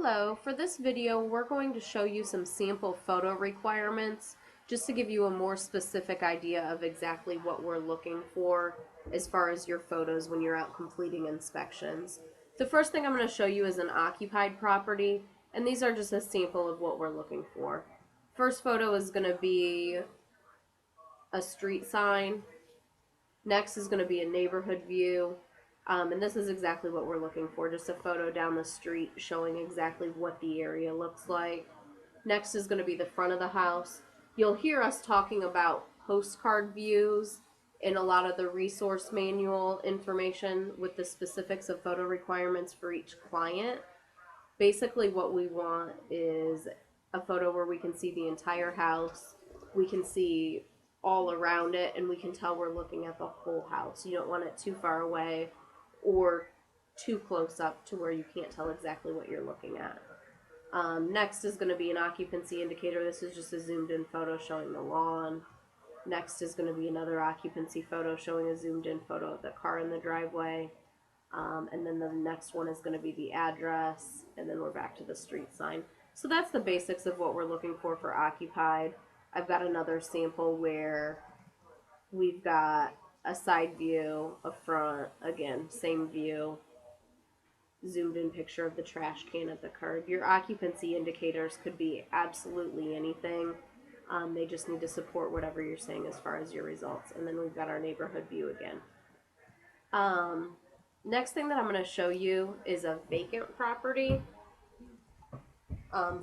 Hello, for this video we're going to show you some sample photo requirements just to give you a more specific idea of exactly what we're looking for as far as your photos when you're out completing inspections. The first thing I'm going to show you is an occupied property, and these are just a sample of what we're looking for. First photo is going to be a street sign. Next is going to be a neighborhood view. And this is exactly what we're looking for, just a photo down the street showing exactly what the area looks like. Next is going to be the front of the house. You'll hear us talking about postcard views in a lot of the resource manual information with the specifics of photo requirements for each client. Basically what we want is a photo where we can see the entire house, we can see all around it, and we can tell we're looking at the whole house. You don't want it too far away or too close up to where you can't tell exactly what you're looking at. Next is going to be an occupancy indicator. This is just a zoomed in photo showing the lawn. Next is going to be another occupancy photo showing a zoomed in photo of the car in the driveway. And then the next one is going to be the address, and then we're back to the street sign. So that's the basics of what we're looking for occupied. I've got another sample where we've got a side view, a front, again, same view, zoomed in picture of the trash can at the curb. Your occupancy indicators could be absolutely anything. They just need to support whatever you're saying as far as your results. And then we've got our neighborhood view again. Next thing that I'm going to show you is a vacant property.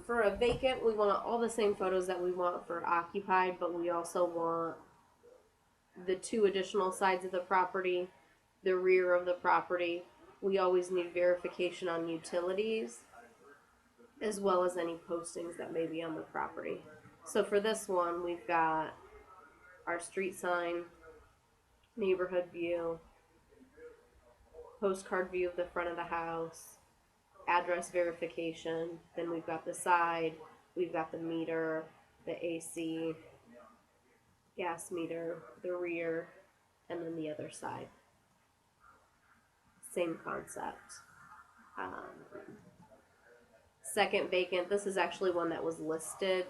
For a vacant, we want all the same photos that we want for occupied, but we also want the two additional sides of the property, the rear of the property. We always need verification on utilities, as well as any postings that may be on the property. So for this one, we've got our street sign, neighborhood view, postcard view of the front of the house, address verification, then we've got the side, we've got the meter, the AC, gas meter, the rear, and then the other side. Same concept. Second vacant, this is actually one that was listed.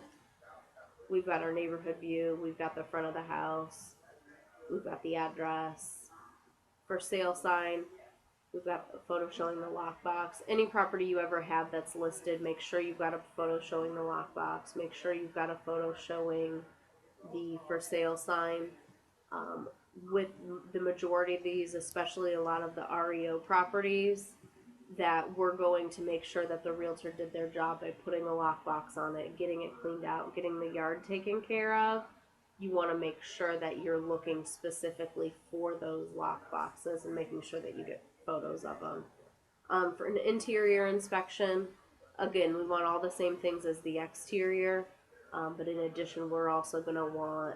We've got our neighborhood view, we've got the front of the house, we've got the address. For sale sign, we've got a photo showing the lockbox. Any property you ever have that's listed, make sure you've got a photo showing the lockbox. Make sure you've got a photo showing the for sale sign. With the majority of these, especially a lot of the REO properties, that we're going to make sure that the realtor did their job by putting a lockbox on it, getting it cleaned out, getting the yard taken care of. You want to make sure that you're looking specifically for those lockboxes and making sure that you get photos of them. For an interior inspection, again, we want all the same things as the exterior, but in addition, we're also going to want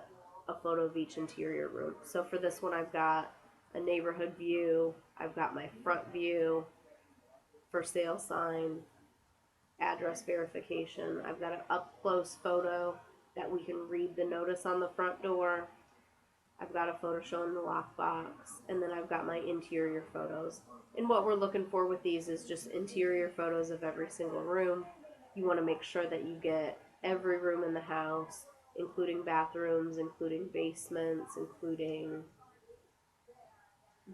a photo of each interior room. So for this one, I've got a neighborhood view, I've got my front view, for sale sign, address verification. I've got an up close photo that we can read the notice on the front door. I've got a photo showing the lockbox, and then I've got my interior photos. And what we're looking for with these is just interior photos of every single room. You want to make sure that you get every room in the house, including bathrooms, including basements, including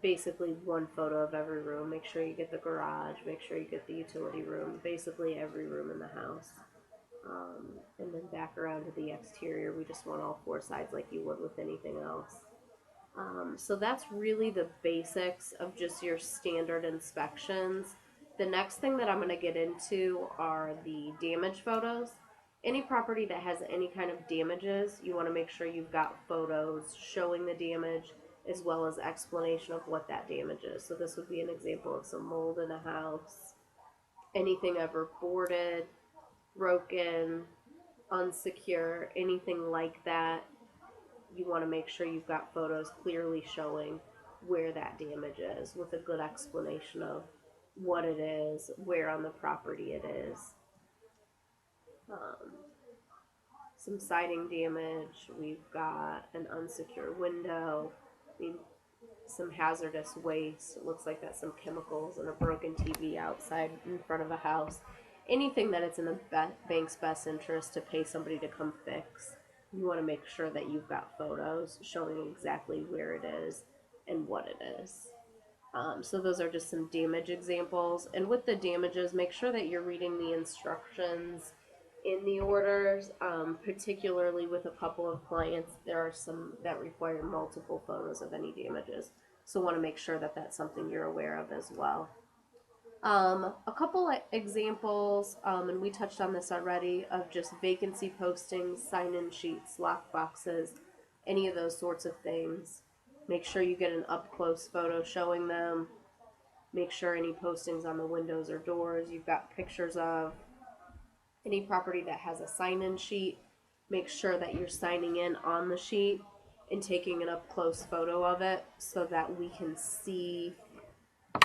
basically one photo of every room. Make sure you get the garage, make sure you get the utility room, basically every room in the house. And then back around to the exterior, we just want all four sides like you would with anything else. So that's really the basics of just your standard inspections. The next thing that I'm going to get into are the damage photos. Any property that has any kind of damages, you want to make sure you've got photos showing the damage as well as explanation of what that damage is. So this would be an example of some mold in a house, anything ever boarded, broken, unsecure, anything like that. You want to make sure you've got photos clearly showing where that damage is with a good explanation of what it is, where on the property it is. Some siding damage, we've got an unsecure window, some hazardous waste. It looks like that's some chemicals and a broken TV outside in front of a house. anything that it's in the bank's best interest to pay somebody to come fix. You want to make sure that you've got photos showing exactly where it is and what it is. So those are just some damage examples. And with the damages, make sure that you're reading the instructions in the orders, particularly with a couple of clients. There are some that require multiple photos of any damages. So want to make sure that that's something you're aware of as well. A couple examples, and we touched on this already, of just vacancy postings, sign-in sheets, lock boxes, any of those sorts of things. Make sure you get an up-close photo showing them. Make sure any postings on the windows or doors you've got pictures of. Any property that has a sign-in sheet, make sure that you're signing in on the sheet and taking an up-close photo of it so that we can see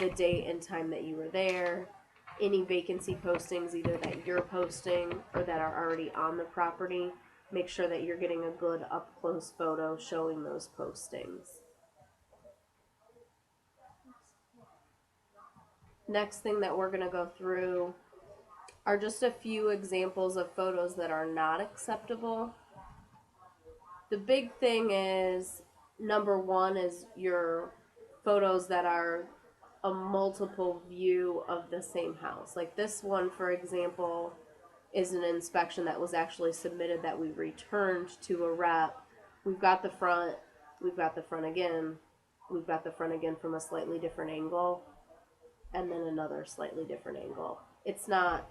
the date and time that you were there. Any vacancy postings, either that you're posting or that are already on the property, make sure that you're getting a good up-close photo showing those postings. Next thing that we're going to go through are just a few examples of photos that are not acceptable. The big thing is, number one is your photos that are a multiple view of the same house. Like this one, for example, is an inspection that was actually submitted that we returned to a rep. We've got the front, we've got the front again, we've got the front again from a slightly different angle, and then another slightly different angle. It's not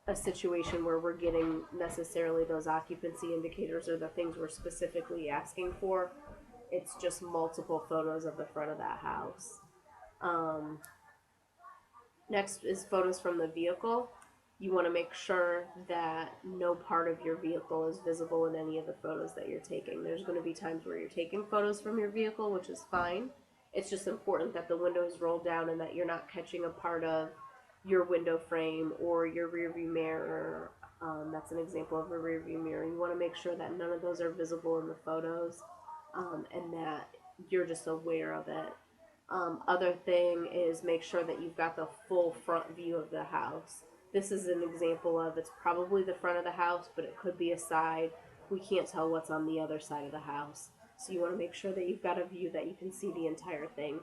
a situation where we're getting necessarily those occupancy indicators or the things we're specifically asking for. It's just multiple photos of the front of that house. Next is photos from the vehicle. You want to make sure that no part of your vehicle is visible in any of the photos that you're taking. There's going to be times where you're taking photos from your vehicle, which is fine. It's just important that the window is rolled down and that you're not catching a part of your window frame or your rear view mirror. That's an example of a rear view mirror. You want to make sure that none of those are visible in the photos, and that you're just aware of it. Other thing is make sure that you've got the full front view of the house. This is an example of, it's probably the front of the house, but it could be a side. We can't tell what's on the other side of the house. So you want to make sure that you've got a view that you can see the entire thing.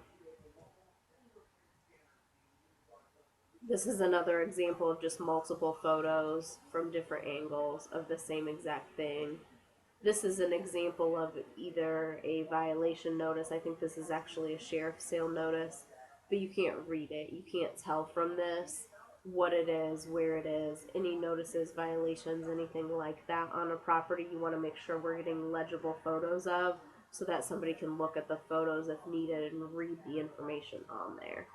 This is another example of just multiple photos from different angles of the same exact thing. This is an example of either a violation notice. I think this is actually a sheriff's sale notice, but you can't read it. You can't tell from this what it is, where it is, any notices, violations, anything like that on a property. You want to make sure we're getting legible photos of so that somebody can look at the photos if needed and read the information on there.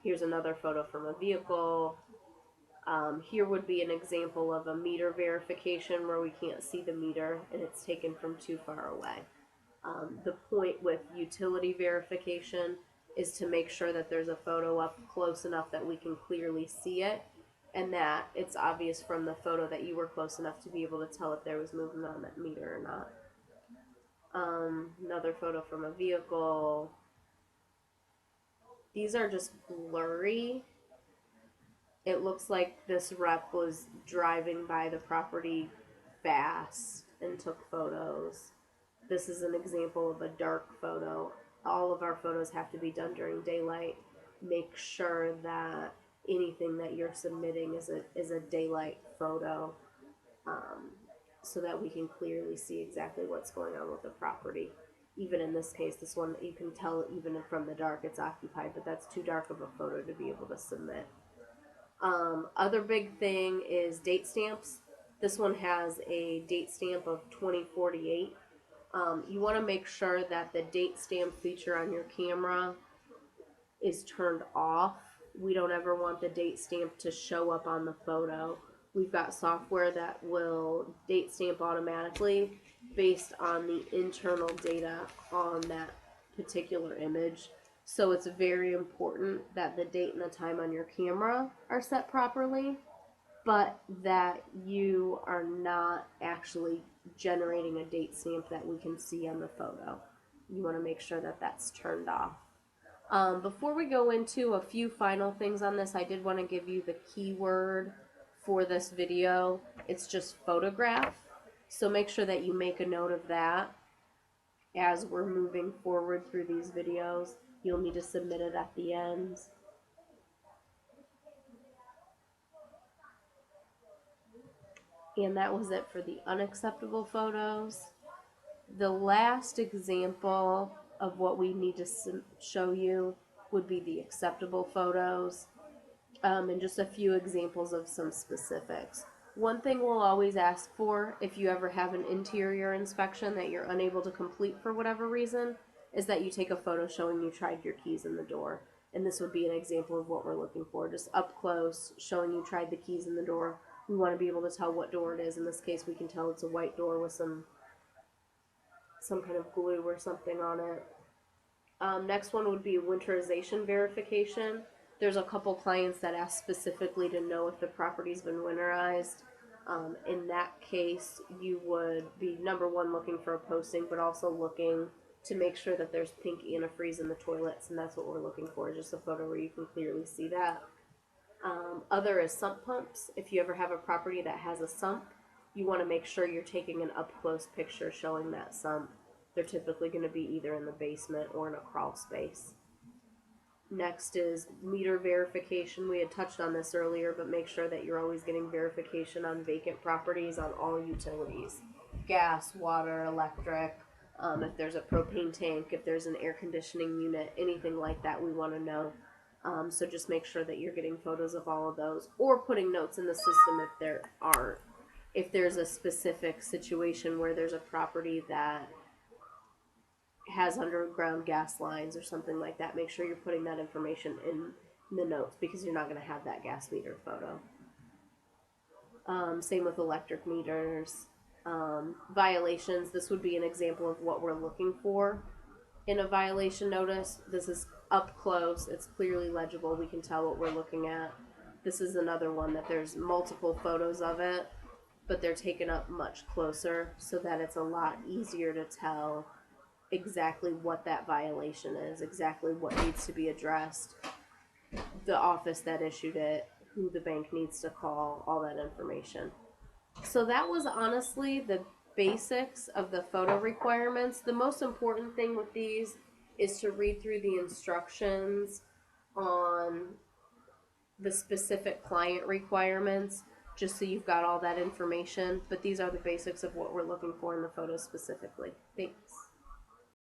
Here's another photo from a vehicle. Here would be an example of a meter verification where we can't see the meter and it's taken from too far away. The point with utility verification is to make sure that there's a photo up close enough that we can clearly see it and that it's obvious from the photo that you were close enough to be able to tell if there was movement on that meter or not. Another photo from a vehicle. These are just blurry. It looks like this rep was driving by the property fast and took photos. This is an example of a dark photo. All of our photos have to be done during daylight. Make sure that anything that you're submitting is a daylight photo, so that we can clearly see exactly what's going on with the property. Even in this case, this one, you can tell even from the dark it's occupied, but that's too dark of a photo to be able to submit. Other big thing is date stamps. This one has a date stamp of 2048. You want to make sure that the date stamp feature on your camera is turned off. We don't ever want the date stamp to show up on the photo. We've got software that will date stamp automatically based on the internal data on that particular image. So it's very important that the date and the time on your camera are set properly, but that you are not actually generating a date stamp that we can see on the photo. You want to make sure that that's turned off. Before we go into a few final things on this, I did want to give you the keyword for this video. It's just photograph. So make sure that you make a note of that as we're moving forward through these videos. You'll need to submit it at the end. And that was it for the unacceptable photos. The last example of what we need to show you would be the acceptable photos, and just a few examples of some specifics. One thing we'll always ask for if you ever have an interior inspection that you're unable to complete for whatever reason is that you take a photo showing you tried your keys in the door. And this would be an example of what we're looking for, just up close, showing you tried the keys in the door. We want to be able to tell what door it is. In this case, we can tell it's a white door with some kind of glue or something on it. Next one would be winterization verification. There's a couple clients that ask specifically to know if the property's been winterized. In that case, you would be number one looking for a posting, but also looking to make sure that there's pink antifreeze in the toilets, and that's what we're looking for, just a photo where you can clearly see that. Other is sump pumps. If you ever have a property that has a sump, you want to make sure you're taking an up-close picture showing that sump. They're typically going to be either in the basement or in a crawl space. Next is meter verification. We had touched on this earlier, but make sure that you're always getting verification on vacant properties on all utilities. Gas, water, electric, if there's a propane tank, if there's an air conditioning unit, anything like that we want to know. So just make sure that you're getting photos of all of those, or putting notes in the system if there aren't. If there's a specific situation where there's a property that has underground gas lines or something like that, make sure you're putting that information in the notes because you're not going to have that gas meter photo. Same with electric meters. Violations, this would be an example of what we're looking for in a violation notice. This is up close, it's clearly legible, we can tell what we're looking at. This is another one that there's multiple photos of it, but they're taken up much closer so that it's a lot easier to tell exactly what that violation is, exactly what needs to be addressed, the office that issued it, who the bank needs to call, all that information. So that was honestly the basics of the photo requirements. The most important thing with these is to read through the instructions on the specific client requirements, just so you've got all that information. But these are the basics of what we're looking for in the photos specifically. Thanks.